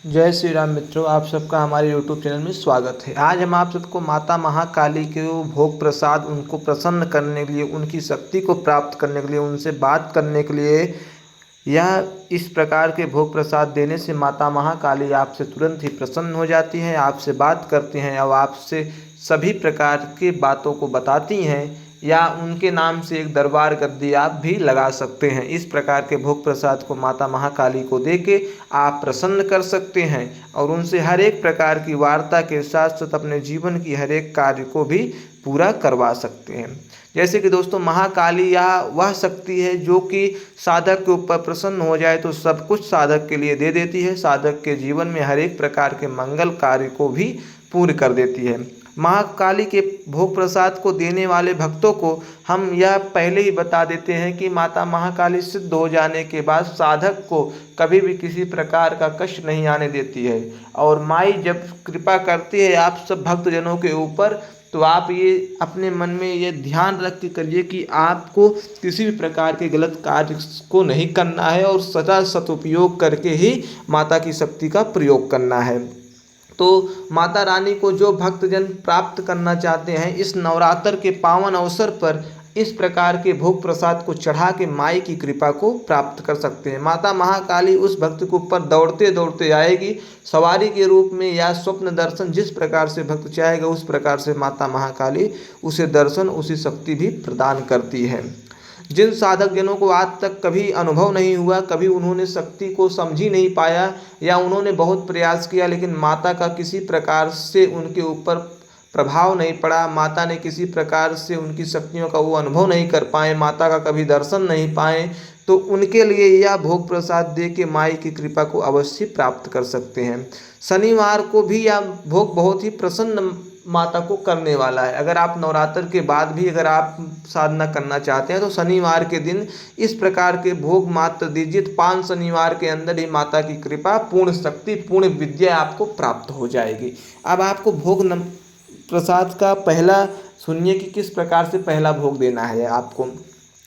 जय श्री राम मित्रों, आप सबका हमारे YouTube चैनल में स्वागत है। आज हम आप सबको माता महाकाली के भोग प्रसाद, उनको प्रसन्न करने के लिए, उनकी शक्ति को प्राप्त करने के लिए, उनसे बात करने के लिए, यह इस प्रकार के भोग प्रसाद देने से माता महाकाली आपसे तुरंत ही प्रसन्न हो जाती हैं, आपसे बात करती हैं और आपसे सभी प्रकार की बातों को बताती हैं, या उनके नाम से एक दरबार गद्दी आप भी लगा सकते हैं। इस प्रकार के भोग प्रसाद को माता महाकाली को देके आप प्रसन्न कर सकते हैं और उनसे हर एक प्रकार की वार्ता के साथ साथ अपने जीवन की हर एक कार्य को भी पूरा करवा सकते हैं। जैसे कि दोस्तों, महाकाली यह वह शक्ति है जो कि साधक के ऊपर प्रसन्न हो जाए तो सब कुछ साधक के लिए दे देती है, साधक के जीवन में हर एक प्रकार के मंगल कार्य को भी पूर्ण कर देती है। महाकाली के भोग प्रसाद को देने वाले भक्तों को हम यह पहले ही बता देते हैं कि माता महाकाली सिद्ध हो जाने के बाद साधक को कभी भी किसी प्रकार का कष्ट नहीं आने देती है। और माई जब कृपा करती है आप सब भक्तजनों के ऊपर, तो आप ये अपने मन में ये ध्यान रख के करिए कि आपको किसी भी प्रकार के गलत कार्य को नहीं करना है और सदा सदुपयोग करके ही माता की शक्ति का प्रयोग करना है। तो माता रानी को जो भक्तजन प्राप्त करना चाहते हैं, इस नवरात्र के पावन अवसर पर इस प्रकार के भोग प्रसाद को चढ़ा के माई की कृपा को प्राप्त कर सकते हैं। माता महाकाली उस भक्त के ऊपर दौड़ते दौड़ते आएगी, सवारी के रूप में या स्वप्न दर्शन, जिस प्रकार से भक्त चाहेगा उस प्रकार से माता महाकाली उसे दर्शन, उसी शक्ति भी प्रदान करती है। जिन साधक जनों को आज तक कभी अनुभव नहीं हुआ, कभी उन्होंने शक्ति को समझ ही नहीं पाया, या उन्होंने बहुत प्रयास किया लेकिन माता का किसी प्रकार से उनके ऊपर प्रभाव नहीं पड़ा, माता ने किसी प्रकार से उनकी शक्तियों का वो अनुभव नहीं कर पाए, माता का कभी दर्शन नहीं पाए, तो उनके लिए यह भोग प्रसाद दे के माई की कृपा को अवश्य प्राप्त कर सकते हैं। शनिवार को भी यह भोग बहुत ही प्रसन्न माता को करने वाला है। अगर आप नवरात्र के बाद भी अगर आप साधना करना चाहते हैं तो शनिवार के दिन इस प्रकार के भोग मात्र दीजिए, तो 5 शनिवार के अंदर ही माता की कृपा, पूर्ण शक्ति, पूर्ण विद्या आपको प्राप्त हो जाएगी। अब आपको भोग प्रसाद का पहला सुनिए कि किस प्रकार से पहला भोग देना है आपको।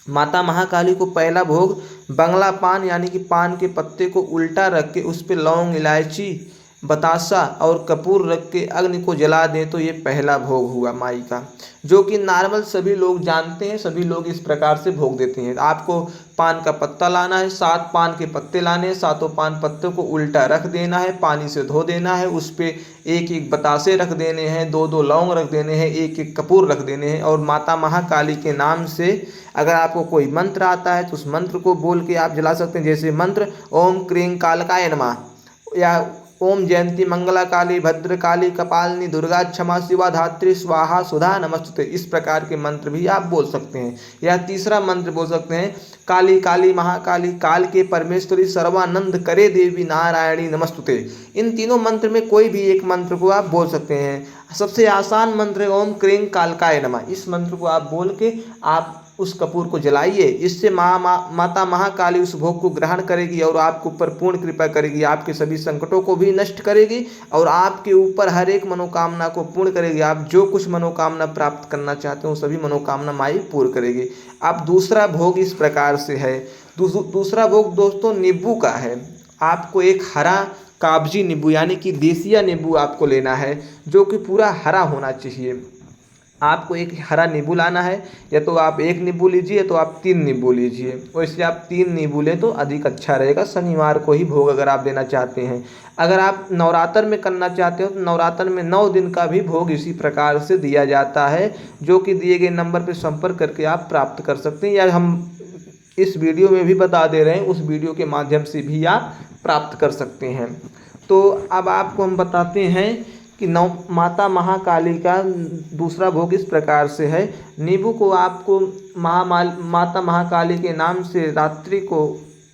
माता महाकाली को पहला भोग बंगला पान यानी कि पान के पत्ते को उल्टा रख के उस पर लौंग, इलायची, बतासा और कपूर रख के अग्नि को जला दें, तो ये पहला भोग हुआ माई का, जो कि नॉर्मल सभी लोग जानते हैं, सभी लोग इस प्रकार से भोग देते हैं। आपको पान का पत्ता लाना है, 7 पान के पत्ते लाने हैं, 7 पान पत्तों को उल्टा रख देना है, पानी से धो देना है, उस पर 1-1 बतासे रख देने हैं, 2-2 लौंग रख देने हैं, 1-1 कपूर रख देने हैं, और माता महाकाली के नाम से अगर आपको कोई मंत्र आता है तो उस मंत्र को बोल के आप जला सकते हैं। जैसे मंत्र ओम क्रीं कालकाय नमः, या ओम जयंती मंगला काली भद्र काली कपालिनी दुर्गा क्षमा शिवा धात्री स्वाहा सुधा नमस्ते, इस प्रकार के मंत्र भी आप बोल सकते हैं। या तीसरा मंत्र बोल सकते हैं काली काली महाकाली काल के परमेश्वरी सर्वानंद करे देवी नारायणी नमस्तुते। इन तीनों मंत्र में कोई भी एक मंत्र को आप बोल सकते हैं। सबसे आसान मंत्र है ओम क्रीं कालकाय नमः। इस मंत्र को आप बोल के आप उस कपूर को जलाइए। इससे माता महाकाली उस भोग को ग्रहण करेगी और आपके ऊपर पूर्ण कृपा करेगी, आपके सभी संकटों को भी नष्ट करेगी और आपके ऊपर हर एक मनोकामना को पूर्ण करेगी। आप जो कुछ मनोकामना प्राप्त करना चाहते हो सभी मनोकामना माई पूर्ण करेगी। अब दूसरा भोग इस प्रकार से है। दूसरा भोग दोस्तों नींबू का है। आपको एक हरा कागजी नींबू यानी कि देसिया नींबू आपको लेना है, जो कि पूरा हरा होना चाहिए। आपको एक हरा नींबू लाना है, या तो आप 1 नींबू लीजिए तो आप 3 नींबू लीजिए, वैसे आप 3 नींबू लें तो अधिक अच्छा रहेगा। शनिवार को ही भोग अगर आप देना चाहते हैं। अगर आप नवरात्र में करना चाहते हो तो नवरात्र में 9 दिन का भी भोग इसी प्रकार से दिया जाता है, जो कि दिए गए नंबर पर संपर्क करके आप प्राप्त कर सकते हैं, या हम इस वीडियो में भी बता दे रहे हैं, उस वीडियो के माध्यम से भी आप प्राप्त कर सकते हैं। तो अब आपको हम बताते हैं कि माता महाकाली का दूसरा भोग इस प्रकार से है। नींबू को आपको माता महाकाली के नाम से रात्रि को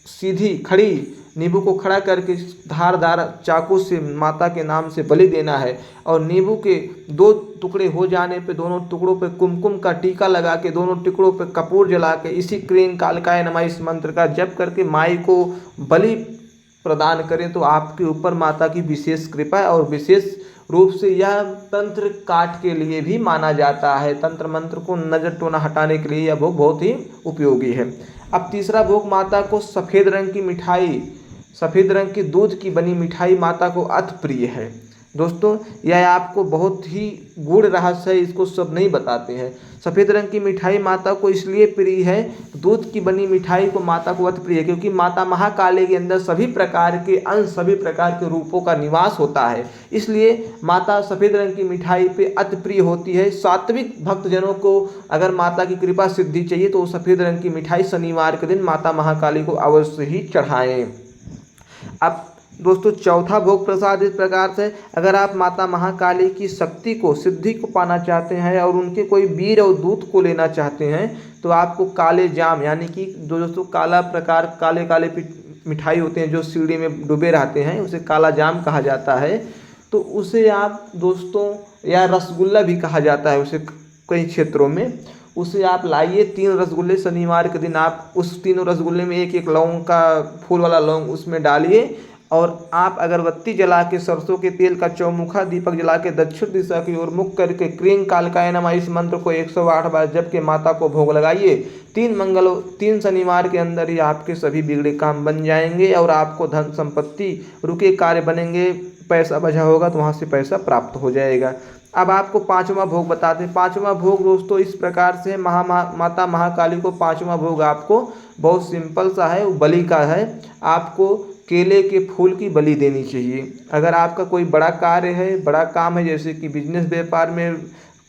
सीधी खड़ी नींबू को खड़ा करके धारदार चाकू से माता के नाम से बलि देना है, और नींबू के 2 टुकड़े हो जाने पे दोनों टुकड़ों पे कुमकुम का टीका लगा के, दोनों टुकड़ों पे कपूर जला के, इसी क्रीं कालकाय नमः इस मंत्र का जप करके माई को बलि प्रदान करें, तो आपके ऊपर माता की विशेष कृपा है। और विशेष रूप से यह तंत्र काट के लिए भी माना जाता है। तंत्र मंत्र को नजर टोना हटाने के लिए यह भोग बहुत ही उपयोगी है। अब तीसरा भोग माता को सफ़ेद रंग की मिठाई सफ़ेद रंग की दूध की बनी मिठाई माता को अति प्रिय है। दोस्तों यह आपको बहुत ही गूढ़ रहस्य है, इसको सब नहीं बताते हैं। सफ़ेद रंग की मिठाई माता को इसलिए प्रिय है, दूध की बनी मिठाई को माता को अति प्रिय है, क्योंकि माता महाकाली के अंदर सभी प्रकार के अंश, सभी प्रकार के रूपों का निवास होता है। इसलिए माता सफ़ेद रंग की मिठाई पे अति प्रिय होती है। सात्विक भक्तजनों को अगर माता की कृपा सिद्धि चाहिए तो सफ़ेद रंग की मिठाई शनिवार के दिन माता महाकाली को अवश्य ही चढ़ाएं। अब दोस्तों चौथा भोग प्रसाद इस प्रकार से, अगर आप माता महाकाली की शक्ति को, सिद्धि को पाना चाहते हैं और उनके कोई वीर और दूत को लेना चाहते हैं तो आपको काले जाम, यानी कि जो दोस्तों काला प्रकार, काले काले मिठाई होते हैं जो सीढ़ी में डूबे रहते हैं, उसे काला जाम कहा जाता है। तो उसे आप दोस्तों, या रसगुल्ला भी कहा जाता है उसे कई क्षेत्रों में, उसे आप लाइए 3 रसगुल्ले। शनिवार के दिन आप उस तीनों रसगुल्ले में एक एक लौंग का, फूल वाला लौंग उसमें डालिए और आप अगरबत्ती जला के, सरसों के तेल का चौमुखा दीपक जला के दक्षिण दिशा की ओर मुख करके क्रीं कालकाय नमः इस मंत्र को 108 बार जप के माता को भोग लगाइए। 3 शनिवार के अंदर ही आपके सभी बिगड़े काम बन जाएंगे और आपको धन संपत्ति, रुके कार्य बनेंगे, पैसा बचा होगा तो वहाँ से पैसा प्राप्त हो जाएगा। अब आपको 5वां भोग बताते हैं। 5वां भोग दोस्तों इस प्रकार से, माता महाकाली को 5वां भोग आपको बहुत सिंपल सा है, वो बलि का है। आपको केले के फूल की बलि देनी चाहिए। अगर आपका कोई बड़ा कार्य है, बड़ा काम है, जैसे कि बिजनेस व्यापार में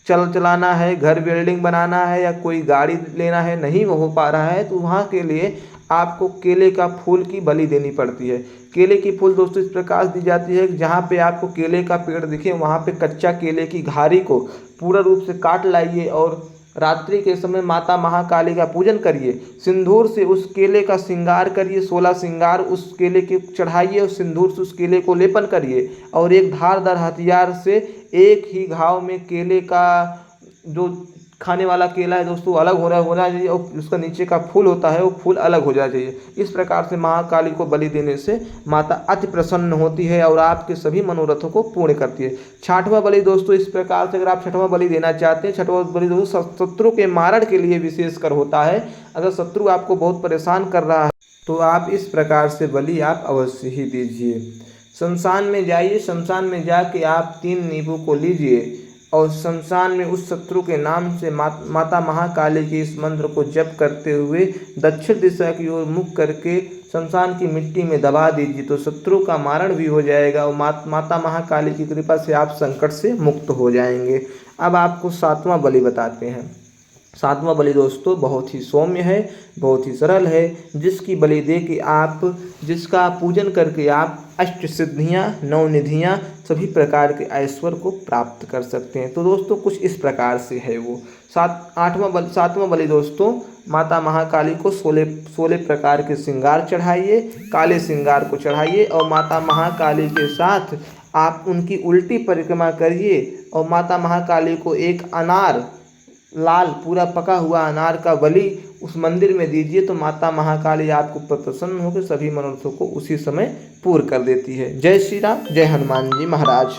चलाना है, घर बिल्डिंग बनाना है, या कोई गाड़ी लेना है, नहीं हो पा रहा है, तो वहाँ के लिए आपको केले का फूल की बलि देनी पड़ती है। केले की फूल दोस्तों इस प्रकार दी जाती है कि जहाँ पे आपको केले का पेड़ दिखे वहाँ पे कच्चा केले की घारी को पूरा रूप से काट लाइए और रात्रि के समय माता महाकाली का पूजन करिए। सिंदूर से उस केले का श्रृंगार करिए, 16 श्रृंगार उस केले के चढ़ाइए और सिंदूर से उस केले को लेपन करिए और एक धारदार हथियार से एक ही घाव में केले का, जो खाने वाला केला है दोस्तों, अलग होना चाहिए और उसका नीचे का फूल होता है वो फूल अलग हो जाना चाहिए। इस प्रकार से महाकाली को बलि देने से माता अति प्रसन्न होती है और आपके सभी मनोरथों को पूर्ण करती है। 6वां बलि दोस्तों इस प्रकार से, अगर आप 6वां बलि देना चाहते हैं, 6वां बलि दोस्तों शत्रु के मारण के लिए विशेषकर होता है। अगर शत्रु आपको बहुत परेशान कर रहा है तो आप इस प्रकार से बलि आप अवश्य ही दीजिए। शमशान में जाइए, शमशान में जाके आप 3 नींबू को लीजिए और शमशान में उस शत्रु के नाम से माता महाकाली के इस मंत्र को जप करते हुए दक्षिण दिशा की ओर मुख करके शमशान की मिट्टी में दबा दीजिए, तो शत्रु का मारण भी हो जाएगा और माता महाकाली की कृपा से आप संकट से मुक्त हो जाएंगे। अब आपको 7वां बलि बताते हैं। 7वां बलि दोस्तों बहुत ही सौम्य है, बहुत ही सरल है, जिसकी बलि दे के आप, जिसका पूजन करके आप अष्ट सिद्धियाँ, 9 निधियाँ, सभी प्रकार के ऐश्वर्य को प्राप्त कर सकते हैं। तो दोस्तों कुछ इस प्रकार से है वो। 7वां बलि दोस्तों, माता महाकाली को 16 प्रकार के श्रृंगार चढ़ाइए, काले श्रृंगार को चढ़ाइए और माता महाकाली के साथ आप उनकी उल्टी परिक्रमा करिए और माता महाकाली को एक अनार, लाल पूरा पका हुआ अनार का बलि उस मंदिर में दीजिए, तो माता महाकाली आपको प्रसन्न होकर सभी मनोरथों को उसी समय पूर्ण कर देती है। जय श्री राम, जय हनुमान जी महाराज।